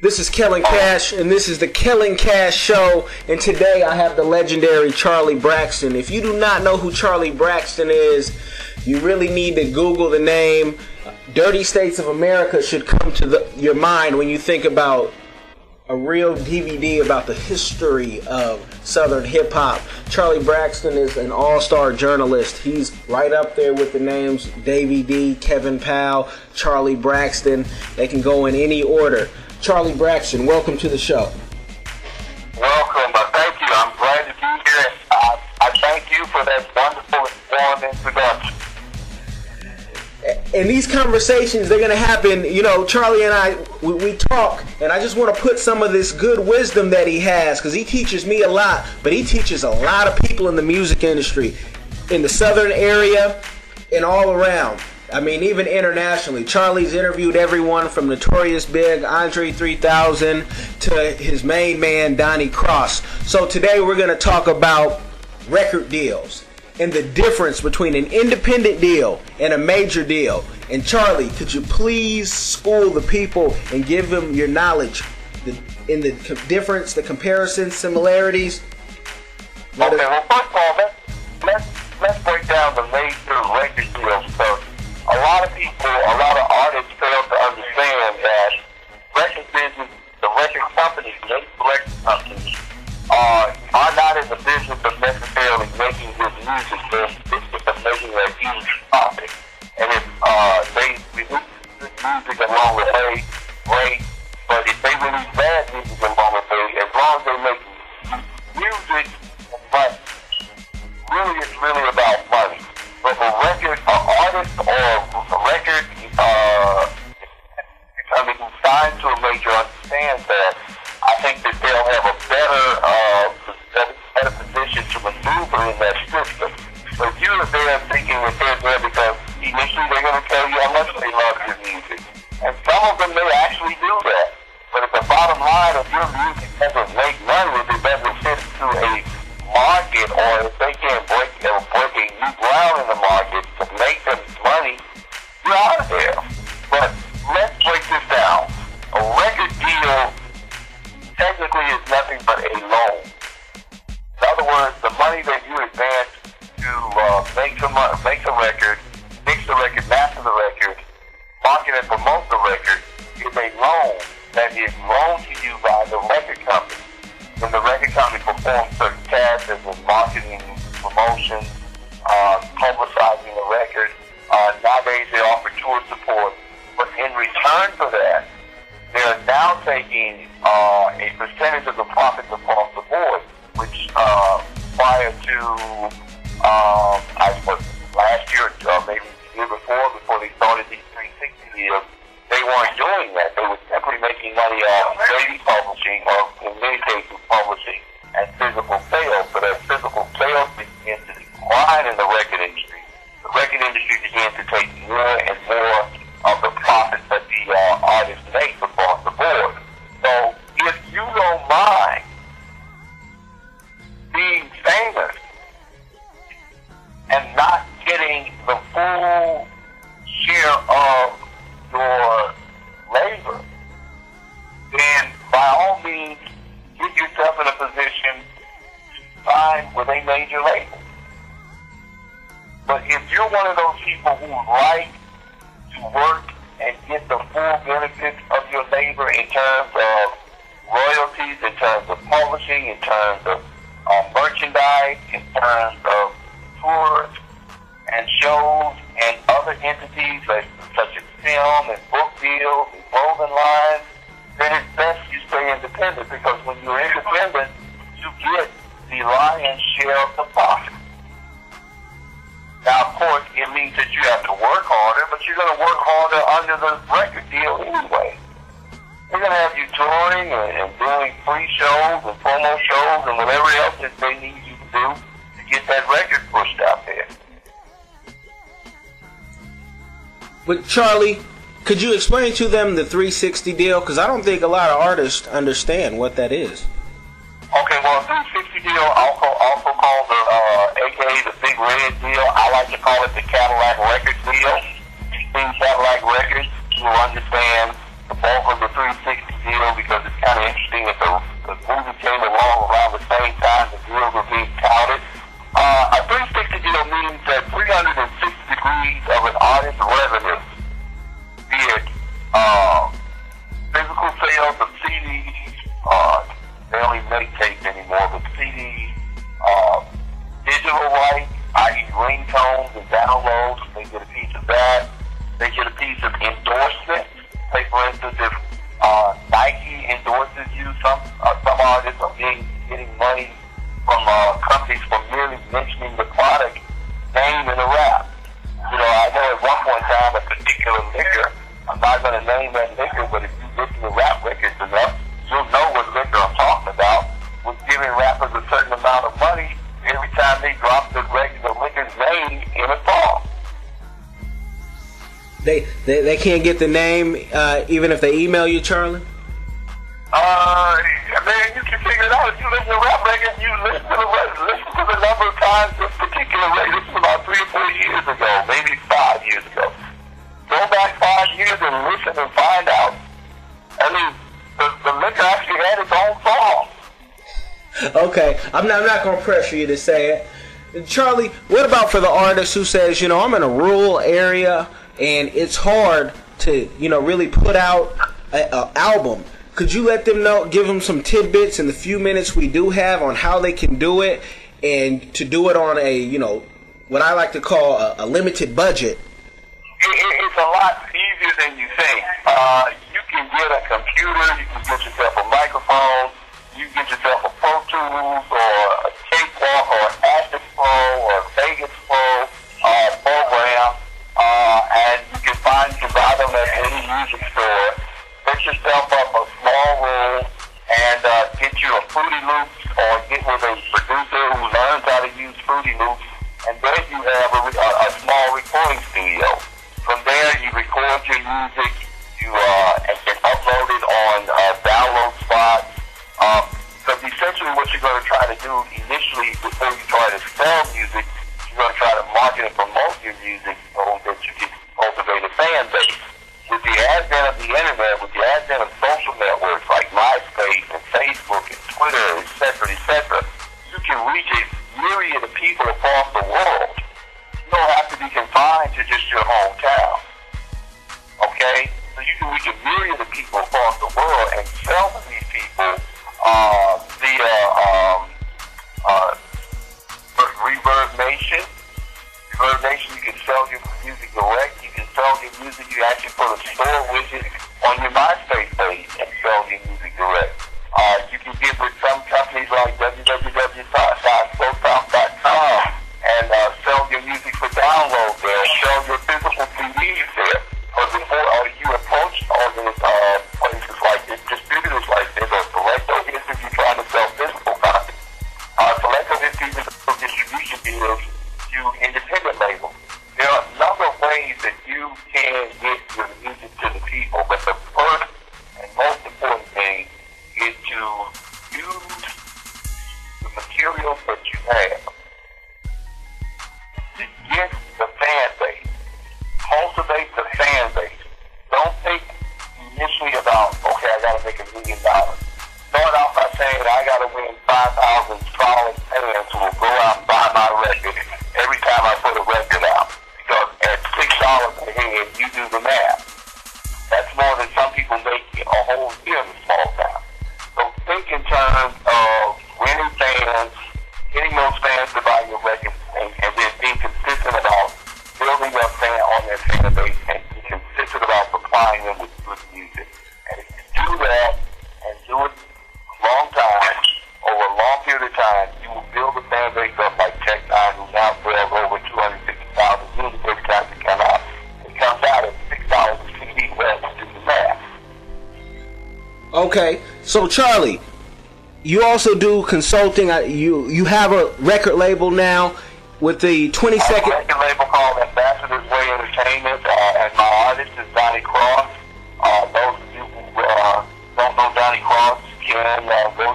This is Kellen Cash, and this is the Kellen Cash Show, and today I have the legendary Charlie Braxton. If you do not know who Charlie Braxton is, you really need to Google the name. Dirty States of America should come to your mind when you think about a real DVD about the history of Southern hip-hop. Charlie Braxton is an all-star journalist. He's right up there with the names Davey D, Kevin Powell, Charlie Braxton. They can go in any order. Charlie Braxton, welcome to the show. Welcome. Thank you. I'm glad to be here. I thank you for that wonderful warm introduction. And these conversations, they're going to happen. You know, Charlie and I, we talk, and I just want to put some of this good wisdom that he has, because he teaches me a lot, but he teaches a lot of people in the music industry, in the southern area and all around. I mean, even internationally. Charlie's interviewed everyone from Notorious Big, Andre 3000, to his main man, Donnie Cross. So today we're going to talk about record deals and the difference between an independent deal and a major deal. And Charlie, could you please school the people and give them your knowledge in the difference, the comparisons, similarities? Okay, well, first of all, let's break down the major record deals first. A lot of people, a lot of artists fail to understand that record business, the record companies, the record companies, are not in the business of necessarily making good music. They're in the business of making a huge profit. And if they release good music along the way, great. But if they release bad music along the way, as long as they make music, but really it's really about money. But a record, an artist or a record, who signed to a major understands that. I think that they'll have a better position to maneuver in that system. But if you're there thinking that they're there because initially they're going to tell you how much they love your music. And some of them may actually do that. But at the bottom line, if your music doesn't make money, if it doesn't fit to a market, or if they can't break a new ground in the market to make them money, you're out of there. But let's break this down. A record deal technically is nothing but a loan. In other words, the money that you advance to make the record, mix the record, master the record, market and promote the record, is a loan that is loaned to you by the record company. When the record company performs certain tasks as in marketing, promotion, publicizing the record, nowadays they offer tour support. But in return for that, they're now taking a percentage of the profits across the board, which prior to, I suppose, last year, maybe the year before they started these 360 deals, they weren't doing that. They were simply making money off CD publishing, or in many cases publishing, and physical sales. But as physical sales began to decline in the record industry began to take more and more of the profits that the artists make across the board. So if you don't mind being famous and not getting the full share of your labor, then by all means get yourself in a position to sign with a major label. But if you're one of those people who like to work and get the full benefits of your labor in terms of royalties, in terms of publishing, in terms of merchandise, in terms of tours and shows and other entities such as film and book deals and clothing lines, then it's best you stay independent, because when you're independent, you get the lion's share of the profit. Now, of course, it means that you have to work harder, but you're going to work harder under the record deal anyway. They're going to have you touring and doing free shows and promo shows and whatever else that they need you to do to get that record pushed out there. But Charlie, could you explain to them the 360 deal? Because I don't think a lot of artists understand what that is. Okay, well, 360 deal, also called the, aka the Big Red deal. I like to call it the Cadillac Records deal. These Cadillac Records, you will understand the bulk of the 360 deal because it's kind of interesting that the movie came along around the same time the deals were being touted. A 360 deal means that 360 degrees of an artist's revenue, be it physical sales of CDs, they don't even make tapes anymore, but CDs, digital rights, i.e. ringtones and downloads, they get a piece of that. They get a piece of endorsement. Say, for instance, if Nike endorses you, some artists are getting money from companies for merely mentioning the product name in a rap. You know, I know at one point in time a particular liquor, I'm not going to name that liquor, but if you listen to rap records enough, you'll know what liquor I'm talking about, was giving rappers a certain amount of money every time they drop the liquor's name in a song. They can't get the name even if they email you, Charlie? Man, you can figure it out. If you listen to rap records, you listen to the number of times this particular record. This was about 3 or 4 years ago, maybe 5 years ago. Go back 5 years and listen and find out. I mean, the liquor actually had its own song. Okay, I'm not going to pressure you to say it. Charlie, what about for the artist who says, you know, I'm in a rural area and it's hard to, you know, really put out an album? Could you let them know, give them some tidbits in the few minutes we do have on how they can do it, and to do it on a, you know, what I like to call a limited budget? It's a lot easier than you think. You can get a computer, you can get yourself a microphone, you can get yourself a Pro Tools or a Cakewalk or an Acid Pro or a Vegas Pro program, and you can buy them at any music store. Set yourself up a small room and get you a Fruity Loops, or get with a producer who learns how to use Fruity Loops, and then you have a small recording studio. From there, you record your music, you and can upload it on download spots. Because essentially what you're going to try to do initially before you try to sell music, you're going to try to market and promote your music so that you can cultivate a fan base. With the advent of the internet, with the advent of social networks like MySpace and Facebook and Twitter, etc., you can reach a myriad of people across the world. You don't have to be confined to just your hometown. Okay? So you can reach a myriad of people across the world and sell to these people via Reverb Nation. Reverb Nation, you can sell your music direct. You can sell your music. You actually put a store widget on your MySpace page and sell your music direct. You can get with some companies like www.soundsoft.com and sell your music for download there. Sell your physical CDs there. Or before you approach all these places like this, distributors like this, or Selecto Hits if you're trying to sell physical content. Selecto Hits even distribution deals to independent labels. There are a number of ways that you can get your music to the people, but the first and most important thing is to use the materials that you have to get the fan base. Cultivate the fan base. Don't think initially about, okay, I got to make $1 million. Start out by saying, I got to win 5,000 solid fans who will go out and buy my record every time I put a record out. Because at $6 a head, you do the math. That's more than some people make a whole year in a small town. So think in terms of winning fans, getting those fans to buy your record, and then being consistent about building up on their fan base and be consistent about supplying them with good music. And if you do that and do it a long time, over a long period of time, you will build a fan base up like Tech Nine, who now sells over 250,000 units every time it comes out. It comes out at $6 a CD. Well, do the math. Okay, so Charlie, you also do consulting. You have a record label now with the 22nd. I have a record label called Ambassador's Way Entertainment, and my artist is Donnie Cross. Those of you who don't know Donnie Cross can go